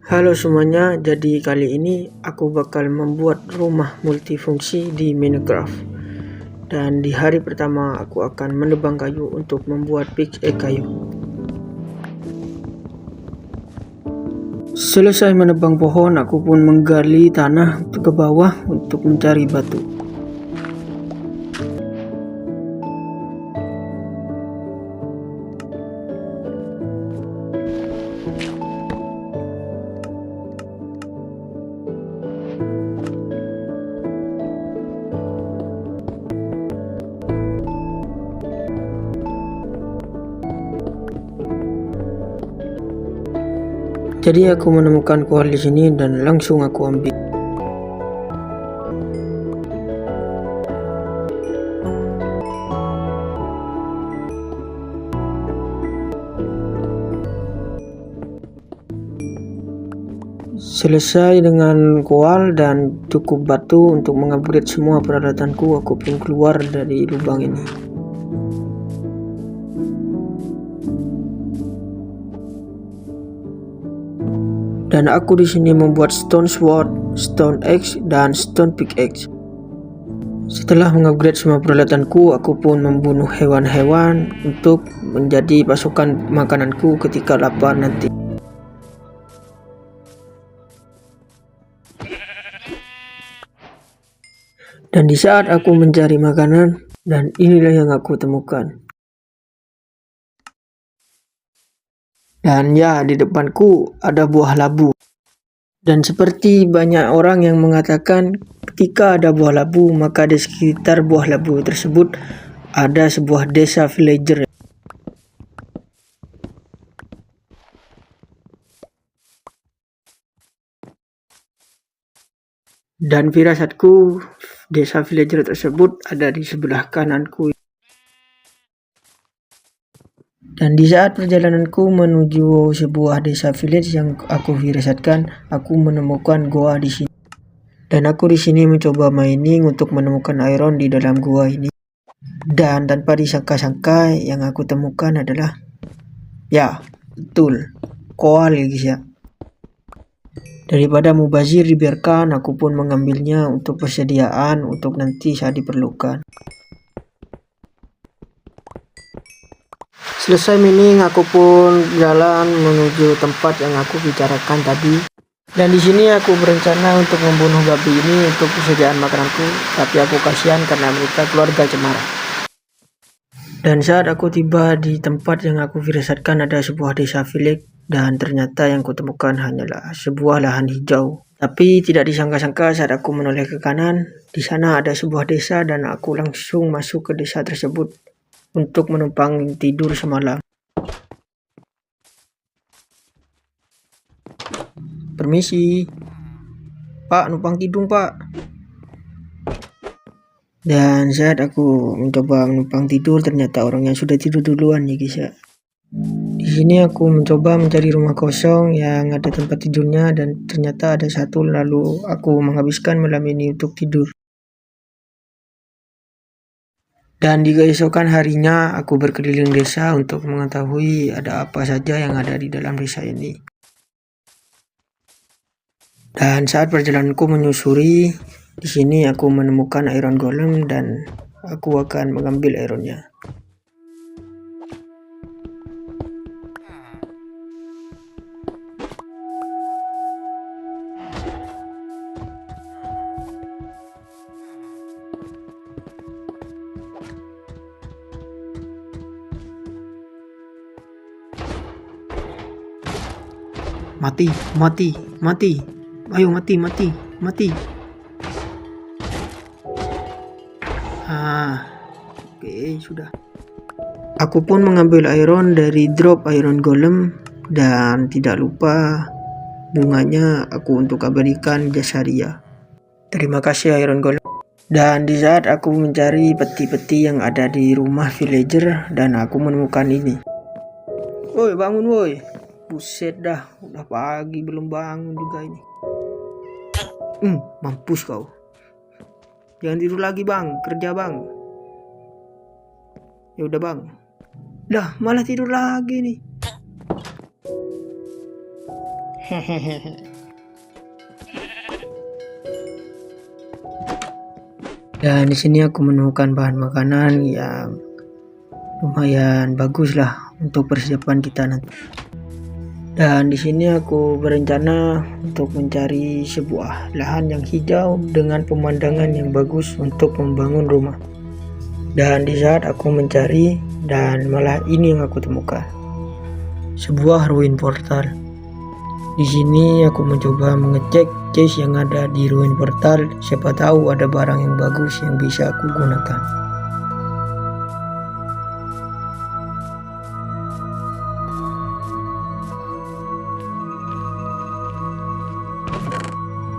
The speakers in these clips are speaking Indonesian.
Halo semuanya, jadi kali ini aku bakal membuat rumah multifungsi di Minecraft. Dan di hari pertama aku akan menebang kayu untuk membuat pickaxe kayu. Selesai menebang pohon, aku pun menggali tanah ke bawah untuk mencari batu. Jadi aku menemukan kual di sini dan langsung aku ambil. Selesai dengan kual dan cukup batu untuk mengupgrade semua peralatanku, aku pun keluar dari lubang ini. Dan aku di sini membuat stone sword, stone axe, dan stone pickaxe. Setelah mengupgrade semua peralatanku, aku pun membunuh hewan-hewan untuk menjadi pasukan makananku ketika lapar nanti. Dan di saat aku mencari makanan, dan inilah yang aku temukan. Dan ya, di depanku ada buah labu. Dan seperti banyak orang yang mengatakan, ketika ada buah labu, maka di sekitar buah labu tersebut ada sebuah desa villager. Dan firasatku, desa villager tersebut ada di sebelah kananku. Dan di saat perjalananku menuju sebuah desa village yang aku firasatkan, aku menemukan goa di sini. Dan aku di sini mencoba mining untuk menemukan iron di dalam gua ini. Dan tanpa disangka-sangka yang aku temukan adalah, ya betul, koal ya guys ya. Daripada mubazir dibiarkan, aku pun mengambilnya untuk persediaan untuk nanti saat diperlukan. Selesai mining, aku pun jalan menuju tempat yang aku bicarakan tadi. Dan di sini aku berencana untuk membunuh babi ini untuk persediaan makananku, tapi aku kasihan karena mereka keluarga cemara. Dan saat aku tiba di tempat yang aku firasatkan ada sebuah desa village, dan ternyata yang kutemukan hanyalah sebuah lahan hijau. Tapi tidak disangka-sangka saat aku menoleh ke kanan, di sana ada sebuah desa dan aku langsung masuk ke desa tersebut untuk menumpang tidur semalam. Permisi, Pak, numpang tidur Pak. Dan saat aku mencoba menumpang tidur, ternyata orangnya sudah tidur duluan ya guys ya. Di sini aku mencoba mencari rumah kosong yang ada tempat tidurnya dan ternyata ada satu, lalu aku menghabiskan malam ini untuk tidur. Dan di keesokan harinya aku berkeliling desa untuk mengetahui ada apa saja yang ada di dalam desa ini. Dan saat perjalananku menyusuri, di sini aku menemukan iron golem dan aku akan mengambil ironnya. Mati, mati, mati. Ayo mati, mati, mati. Oke, sudah. Aku pun mengambil iron dari drop iron golem dan tidak lupa bunganya aku untuk abadikan jasaria. Terima kasih iron golem. Dan di saat aku mencari peti-peti yang ada di rumah villager dan aku menemukan ini. Woi, bangun woi. Buset dah, udah pagi belum bangun juga ini. Mampus kau. Jangan tidur lagi bang, kerja bang. Ya udah bang. Dah malah tidur lagi nih. Dan di sini aku menemukan bahan makanan yang lumayan bagus lah untuk persiapan kita nanti. Dan di sini aku berencana untuk mencari sebuah lahan yang hijau dengan pemandangan yang bagus untuk membangun rumah. Dan di saat aku mencari, dan malah ini yang aku temukan, sebuah ruin portal. Di sini aku mencoba mengecek chest yang ada di ruin portal, siapa tahu ada barang yang bagus yang bisa aku gunakan.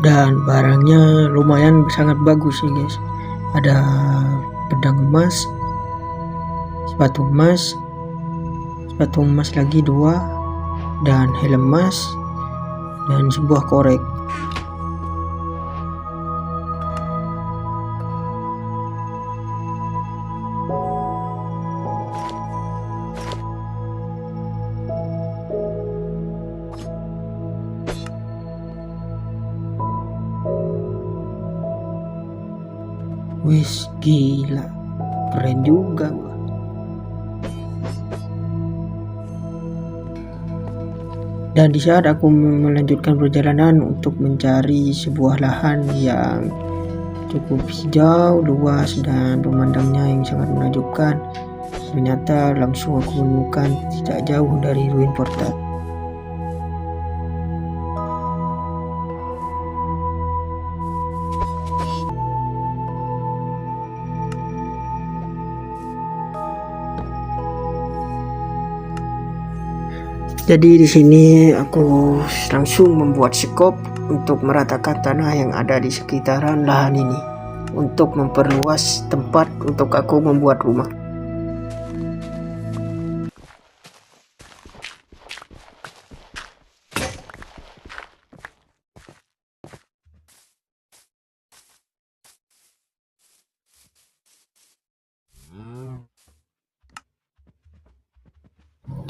Dan barangnya lumayan sangat bagus ya guys. Ada pedang emas, sepatu emas lagi 2, dan helm emas, dan sebuah korek. Wis gila, keren juga gua. Dan di saat aku melanjutkan perjalanan untuk mencari sebuah lahan yang cukup hijau, luas, dan pemandangnya yang sangat menakjubkan, ternyata langsung aku menemukan tidak jauh dari ruin portal. Jadi di sini aku langsung membuat skop untuk meratakan tanah yang ada di sekitaran lahan ini untuk memperluas tempat untuk aku membuat rumah.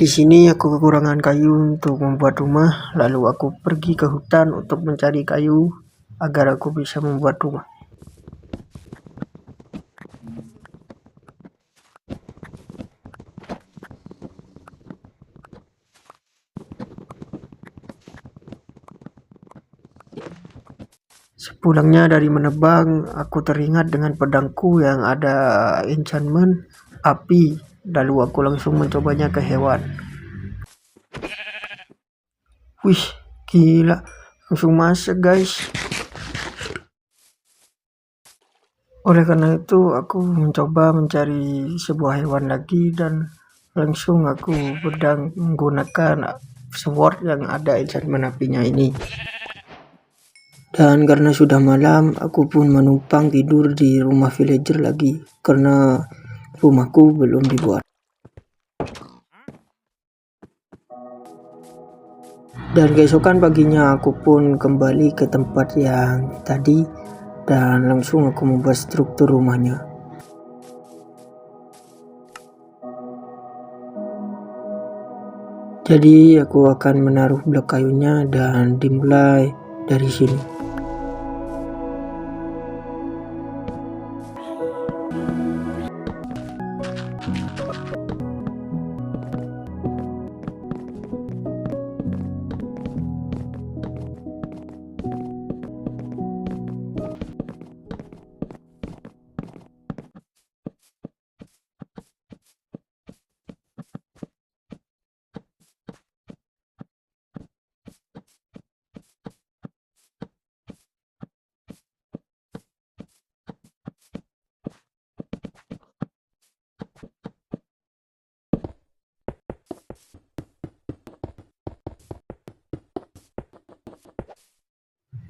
Di sini aku kekurangan kayu untuk membuat rumah, lalu aku pergi ke hutan untuk mencari kayu agar aku bisa membuat rumah. Sepulangnya dari menebang, aku teringat dengan pedangku yang ada enchantment api, lalu aku langsung mencobanya ke hewan. Wih, gila, langsung masuk guys. Oleh karena itu aku mencoba mencari sebuah hewan lagi, dan langsung aku pedang menggunakan sword yang ada enchantment apinya ini. Dan karena sudah malam, aku pun menumpang tidur di rumah villager lagi karena rumahku belum dibuat. Dan keesokan paginya aku pun kembali ke tempat yang tadi dan langsung aku membuat struktur rumahnya. Jadi aku akan menaruh blok kayunya dan dimulai dari sini.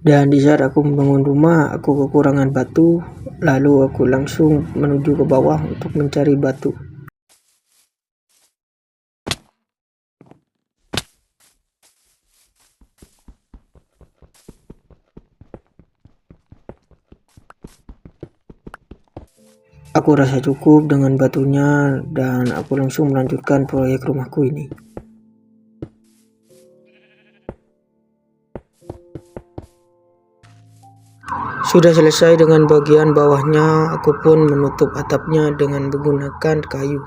Dan di saat aku membangun rumah, aku kekurangan batu, lalu aku langsung menuju ke bawah untuk mencari batu. Aku rasa cukup dengan batunya dan aku langsung melanjutkan proyek rumahku ini. Sudah selesai dengan bagian bawahnya, aku pun menutup atapnya dengan menggunakan kayu.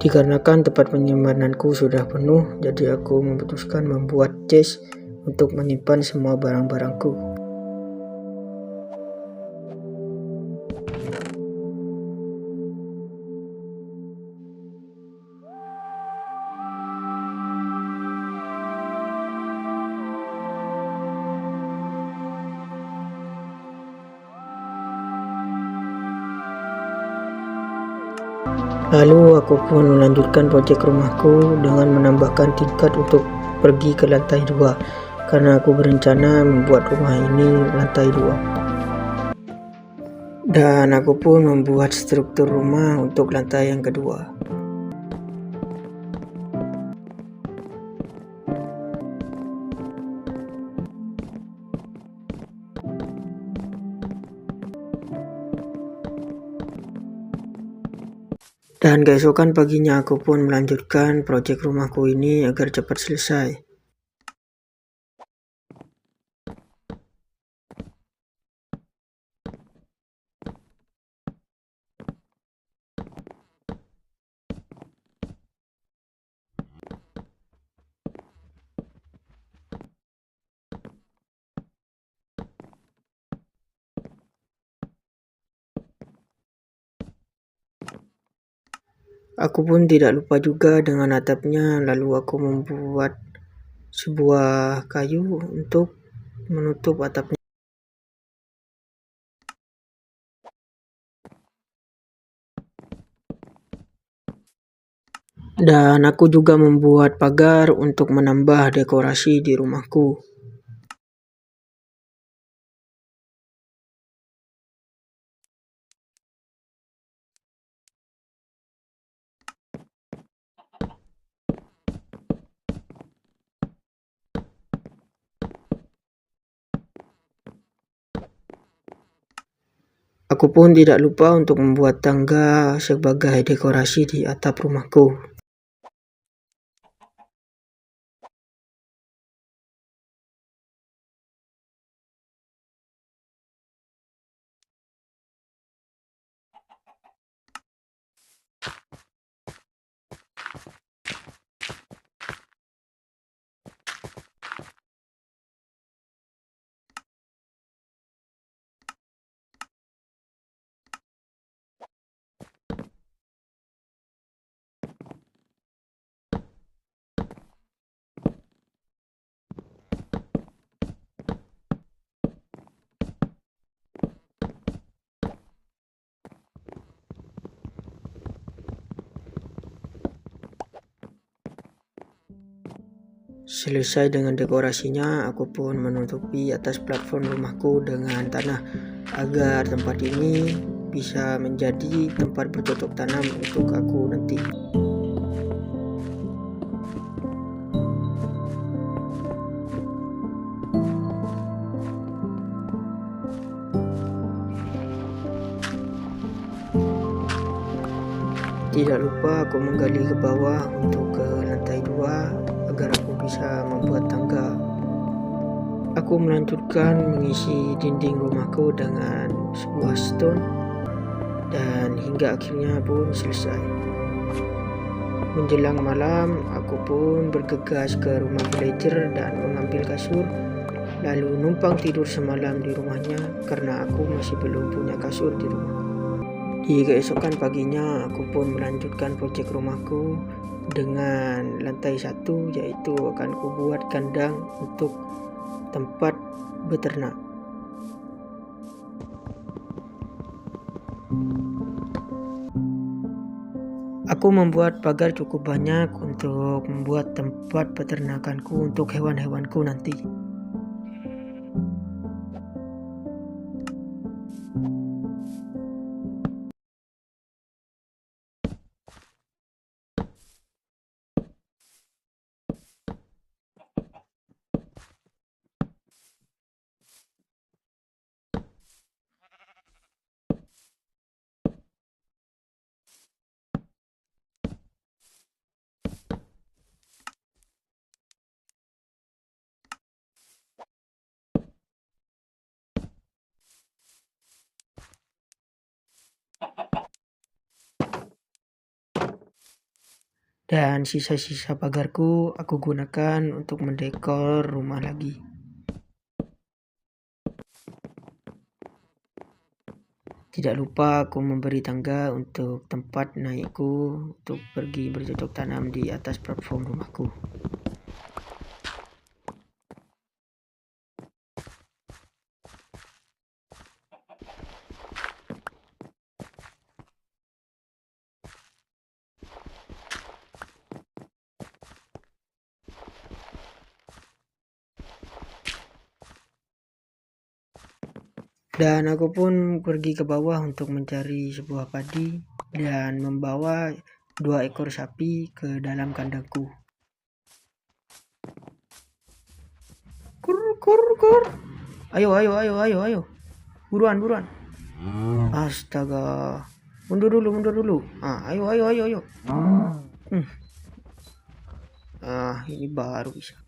Dikarenakan tempat penyimpananku sudah penuh, jadi aku memutuskan membuat chest untuk menyimpan semua barang-barangku. Lalu aku pun melanjutkan proyek rumahku dengan menambahkan tingkat untuk pergi ke lantai 2, karena aku berencana membuat rumah ini lantai 2. Dan aku pun membuat struktur rumah untuk lantai yang kedua. Dan keesokan paginya aku pun melanjutkan proyek rumahku ini agar cepat selesai. Aku pun tidak lupa juga dengan atapnya, lalu aku membuat sebuah kayu untuk menutup atapnya. Dan aku juga membuat pagar untuk menambah dekorasi di rumahku. Aku pun tidak lupa untuk membuat tangga sebagai dekorasi di atap rumahku. Selesai dengan dekorasinya, aku pun menutupi atas platform rumahku dengan tanah agar tempat ini bisa menjadi tempat bercocok tanam untuk aku nanti. Tidak lupa aku menggali ke bawah untuk ke lantai 2 agar aku bisa membuat tangga. Aku melanjutkan mengisi dinding rumahku dengan sebuah stone dan hingga akhirnya pun selesai. Menjelang malam, aku pun bergegas ke rumah villager dan mengambil kasur, lalu numpang tidur semalam di rumahnya karena aku masih belum punya kasur di rumah. Di keesokan paginya, aku pun melanjutkan proyek rumahku dengan lantai 1, yaitu akan kubuat kandang untuk tempat beternak. Aku membuat pagar cukup banyak untuk membuat tempat peternakanku untuk hewan-hewanku nanti. Dan sisa-sisa pagarku aku gunakan untuk mendekor rumah lagi. Tidak lupa aku memberi tangga untuk tempat naikku untuk pergi bercocok tanam di atas platform rumahku. Dan aku pun pergi ke bawah untuk mencari sebuah padi dan membawa 2 ekor sapi ke dalam kandangku. Kur. Ayo. Buruan. Astaga. Mundur dulu. Ayo. Ini baru bisa.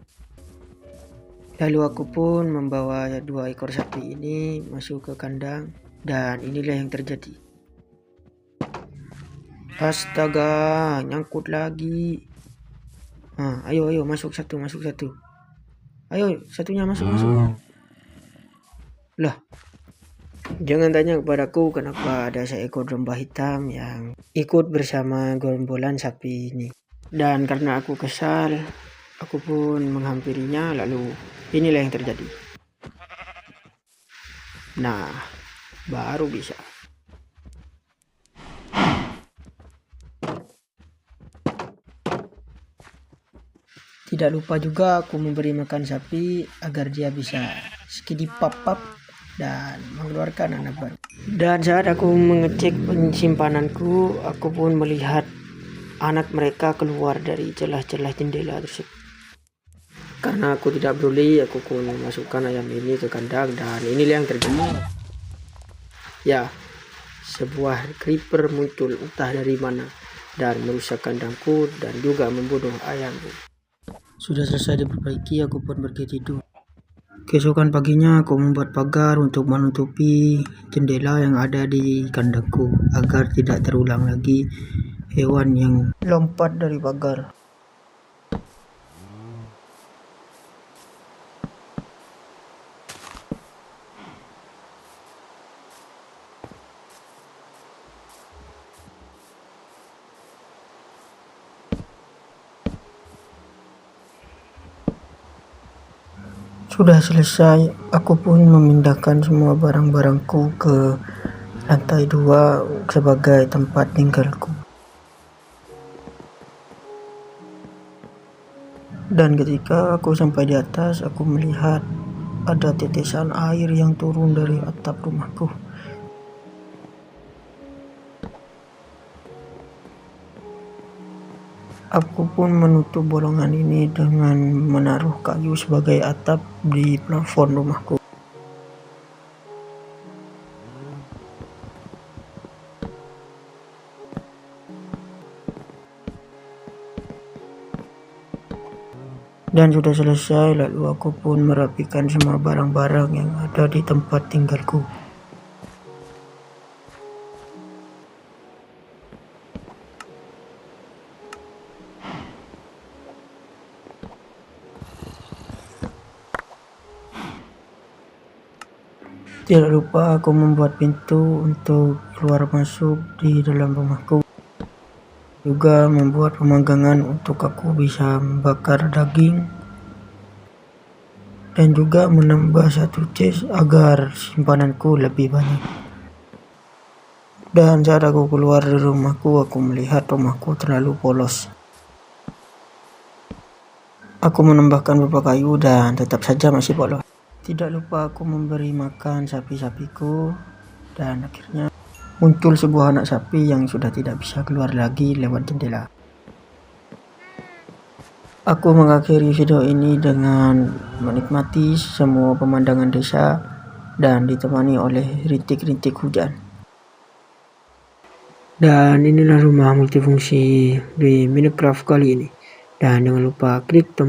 Lalu aku pun membawa 2 ekor sapi ini masuk ke kandang dan inilah yang terjadi. Astaga, nyangkut lagi. Ayo masuk satu. Ayo, satunya masuk. Lah, jangan tanya kepadaku kenapa ada seekor domba hitam yang ikut bersama gerombolan sapi ini. Dan karena aku kesal, aku pun menghampirinya, lalu inilah yang terjadi. Nah, baru bisa. Tidak lupa juga aku memberi makan sapi agar dia bisa skidipap dan mengeluarkan anak baru. Dan saat aku mengecek penyimpananku, aku pun melihat anak mereka keluar dari celah-celah jendela tersebut. Karena aku tidak peduli, aku pun memasukkan ayam ini ke kandang dan inilah yang terjadi. Ya, sebuah creeper muncul entah dari mana dan merusak kandangku dan juga membunuh ayamku. Sudah selesai diperbaiki, aku pun pergi tidur. Keesokan paginya aku membuat pagar untuk menutupi jendela yang ada di kandangku agar tidak terulang lagi hewan yang lompat dari pagar. Sudah selesai, aku pun memindahkan semua barang-barangku ke lantai 2 sebagai tempat tinggalku. Dan ketika aku sampai di atas, aku melihat ada tetesan air yang turun dari atap rumahku. Aku pun menutup bolongan ini dengan menaruh kayu sebagai atap di plafon rumahku. Dan sudah selesai, lalu aku pun merapikan semua barang-barang yang ada di tempat tinggalku. Tidak lupa aku membuat pintu untuk keluar masuk di dalam rumahku. Juga membuat pemanggangan untuk aku bisa membakar daging. Dan juga menambah 1 chest agar simpananku lebih banyak. Dan saat aku keluar dari rumahku, aku melihat rumahku terlalu polos. Aku menambahkan beberapa kayu dan tetap saja masih polos. Tidak lupa aku memberi makan sapi-sapiku dan akhirnya muncul sebuah anak sapi yang sudah tidak bisa keluar lagi lewat jendela. Aku mengakhiri video ini dengan menikmati semua pemandangan desa dan ditemani oleh rintik-rintik hujan. Dan inilah rumah multifungsi di Minecraft kali ini. Dan jangan lupa klik tombol